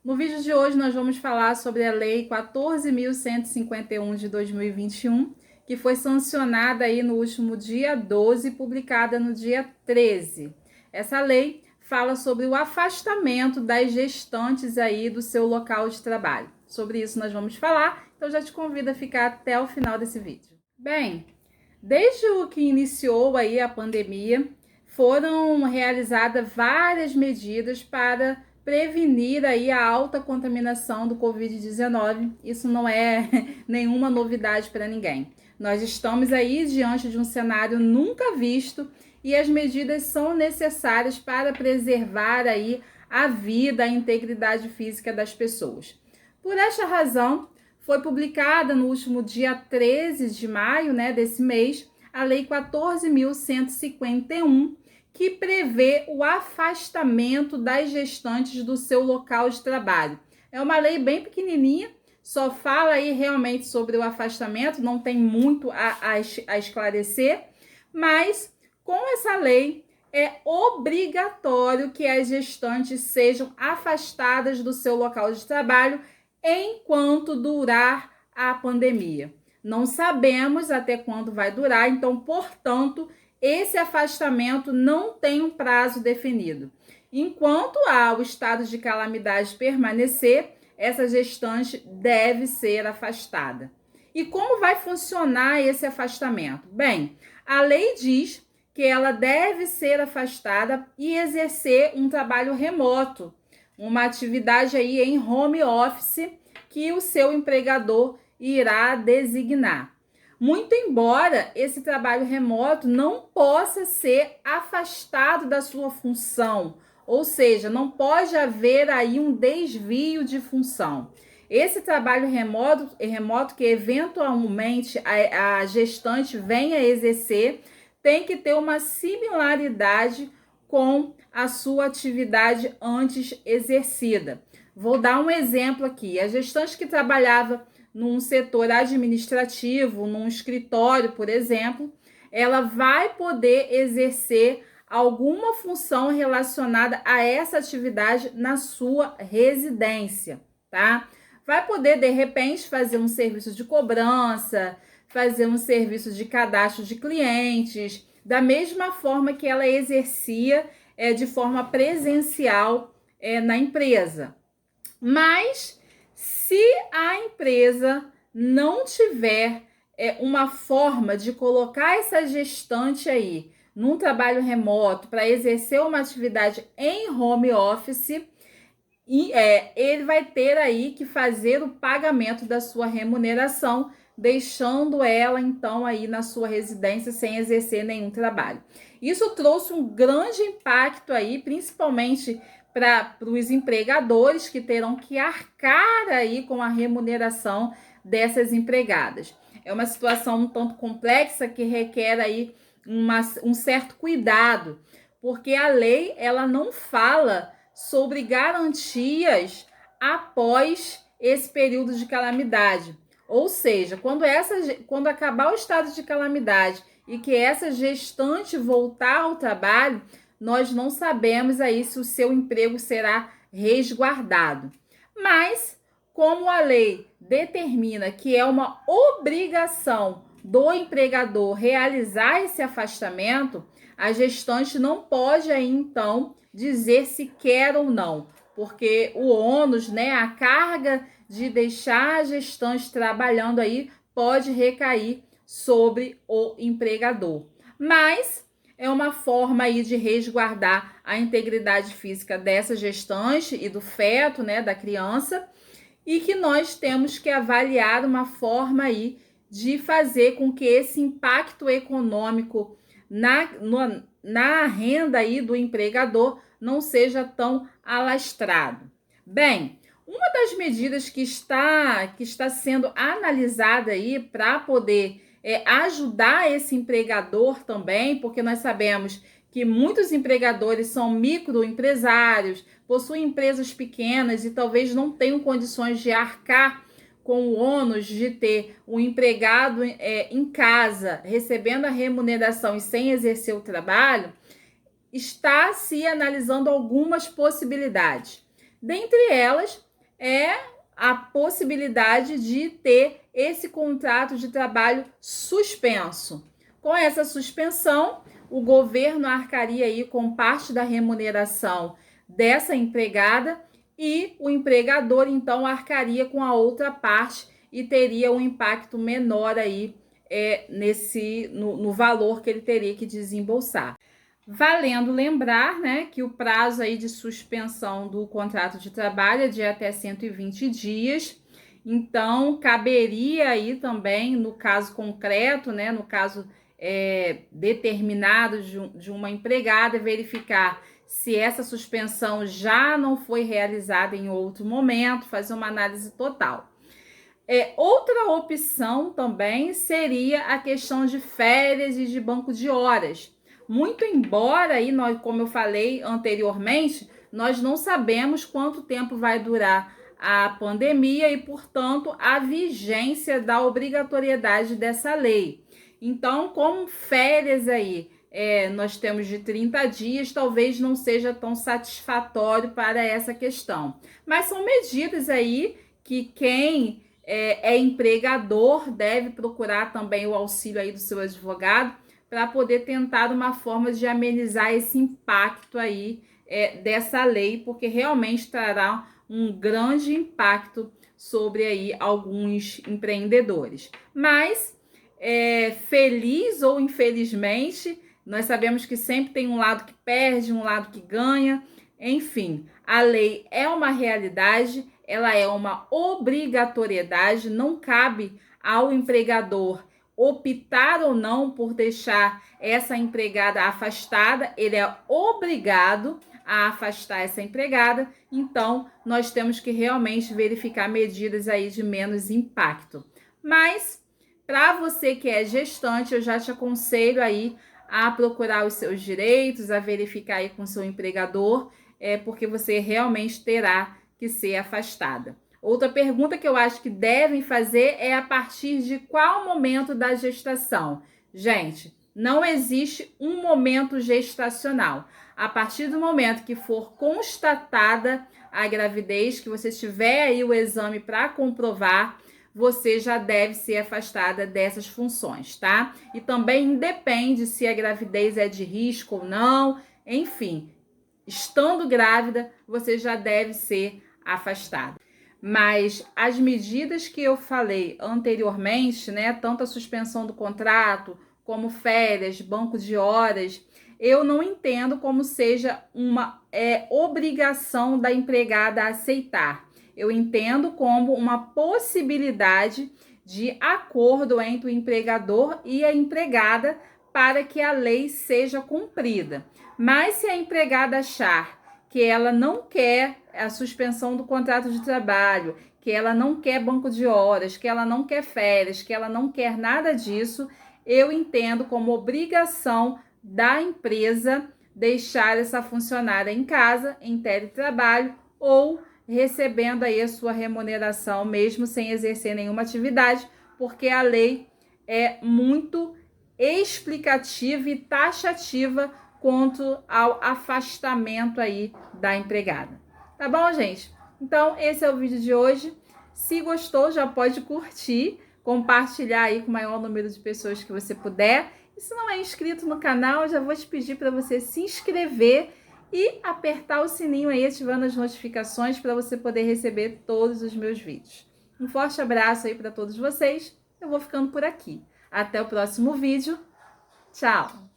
No vídeo de hoje nós vamos falar sobre a Lei 14.151 de 2021, que foi sancionada aí no último dia 12 e publicada no dia 13. Essa lei fala sobre o afastamento das gestantes aí do seu local de trabalho. Sobre isso nós vamos falar, então já te convido a ficar até o final desse vídeo. Bem, desde o que iniciou aí a pandemia, foram realizadas várias medidas para prevenir aí a alta contaminação do Covid-19. Isso não é nenhuma novidade para ninguém. Nós estamos aí diante de um cenário nunca visto e as medidas são necessárias para preservar aí a vida, a integridade física das pessoas. Por esta razão, foi publicada no último dia 13 de maio, desse mês, a Lei 14.151, que prevê o afastamento das gestantes do seu local de trabalho. É uma lei bem pequenininha, só fala aí realmente sobre o afastamento, não tem muito a esclarecer, mas com essa lei é obrigatório que as gestantes sejam afastadas do seu local de trabalho enquanto durar a pandemia. Não sabemos até quando vai durar, então, portanto, esse afastamento não tem um prazo definido. Enquanto o estado de calamidade permanecer, essa gestante deve ser afastada. E como vai funcionar esse afastamento? Bem, a lei diz que ela deve ser afastada e exercer um trabalho remoto, uma atividade aí em home office que o seu empregador irá designar. Muito embora esse trabalho remoto não possa ser afastado da sua função, ou seja, não pode haver aí um desvio de função. Esse trabalho remoto que eventualmente a gestante venha a exercer tem que ter uma similaridade com a sua atividade antes exercida. Vou dar um exemplo aqui. A gestante que trabalhava num setor administrativo, num escritório, por exemplo, ela vai poder exercer alguma função relacionada a essa atividade na sua residência, tá? Vai poder, de repente, fazer um serviço de cobrança, fazer um serviço de cadastro de clientes, da mesma forma que ela exercia de forma presencial na empresa. Mas se a empresa não tiver uma forma de colocar essa gestante aí num trabalho remoto para exercer uma atividade em home office, ele vai ter aí que fazer o pagamento da sua remuneração, deixando ela então aí na sua residência sem exercer nenhum trabalho. Isso trouxe um grande impacto aí, principalmente para os empregadores que terão que arcar aí com a remuneração dessas empregadas. É uma situação um tanto complexa que requer aí um certo cuidado, porque a lei ela não fala sobre garantias após esse período de calamidade. Ou seja, quando acabar o estado de calamidade e que essa gestante voltar ao trabalho, nós não sabemos aí se o seu emprego será resguardado. Mas, como a lei determina que é uma obrigação do empregador realizar esse afastamento, a gestante não pode aí, então, dizer se quer ou não, porque o ônus, a carga de deixar a gestante trabalhando aí pode recair sobre o empregador. Mas é uma forma aí de resguardar a integridade física dessa gestante e do feto, da criança, e que nós temos que avaliar uma forma aí de fazer com que esse impacto econômico na renda aí do empregador não seja tão alastrado. Bem, uma das medidas que está sendo analisada aí para poder ajudar esse empregador também, porque nós sabemos que muitos empregadores são microempresários, possuem empresas pequenas e talvez não tenham condições de arcar com o ônus de ter um empregado em casa, recebendo a remuneração e sem exercer o trabalho, está se analisando algumas possibilidades. Dentre elas, é a possibilidade de ter esse contrato de trabalho suspenso. Com essa suspensão, o governo arcaria aí com parte da remuneração dessa empregada e o empregador, então, arcaria com a outra parte e teria um impacto menor aí no valor que ele teria que desembolsar. Valendo lembrar, né, que o prazo aí de suspensão do contrato de trabalho é de até 120 dias. Então, caberia aí também, no caso concreto, né, no caso determinado de uma empregada, verificar se essa suspensão já não foi realizada em outro momento, fazer uma análise total. Outra opção também seria a questão de férias e de banco de horas. Muito embora, aí, como eu falei anteriormente, nós não sabemos quanto tempo vai durar a pandemia e, portanto, a vigência da obrigatoriedade dessa lei. Então, como férias aí, nós temos de 30 dias, talvez não seja tão satisfatório para essa questão. Mas são medidas aí que quem empregador deve procurar também o auxílio aí do seu advogado para poder tentar uma forma de amenizar esse impacto aí dessa lei, porque realmente trará um grande impacto sobre aí alguns empreendedores. Mas, feliz ou infelizmente, nós sabemos que sempre tem um lado que perde, um lado que ganha. Enfim, a lei é uma realidade, ela é uma obrigatoriedade, não cabe ao empregador optar ou não por deixar essa empregada afastada, ele é obrigado a afastar essa empregada, então nós temos que realmente verificar medidas aí de menos impacto. Mas, para você que é gestante, eu já te aconselho aí a procurar os seus direitos, a verificar aí com o seu empregador, porque você realmente terá que ser afastada. Outra pergunta que eu acho que devem fazer é a partir de qual momento da gestação? Gente, não existe um momento gestacional. A partir do momento que for constatada a gravidez, que você tiver aí o exame para comprovar, você já deve ser afastada dessas funções, tá? E também independe se a gravidez é de risco ou não, enfim, estando grávida, você já deve ser afastada. Mas as medidas que eu falei anteriormente, né, tanto a suspensão do contrato, como férias, banco de horas, eu não entendo como seja uma obrigação da empregada a aceitar. Eu entendo como uma possibilidade de acordo entre o empregador e a empregada para que a lei seja cumprida. Mas se a empregada achar que ela não quer a suspensão do contrato de trabalho, que ela não quer banco de horas, que ela não quer férias, que ela não quer nada disso, eu entendo como obrigação da empresa deixar essa funcionária em casa, em teletrabalho, ou recebendo aí a sua remuneração mesmo sem exercer nenhuma atividade, porque a lei é muito explicativa e taxativa quanto ao afastamento aí da empregada. Tá bom, gente? Então, esse é o vídeo de hoje. Se gostou, já pode curtir, compartilhar aí com o maior número de pessoas que você puder. E se não é inscrito no canal, já vou te pedir para você se inscrever e apertar o sininho aí, ativando as notificações para você poder receber todos os meus vídeos. Um forte abraço aí para todos vocês. Eu vou ficando por aqui. Até o próximo vídeo. Tchau!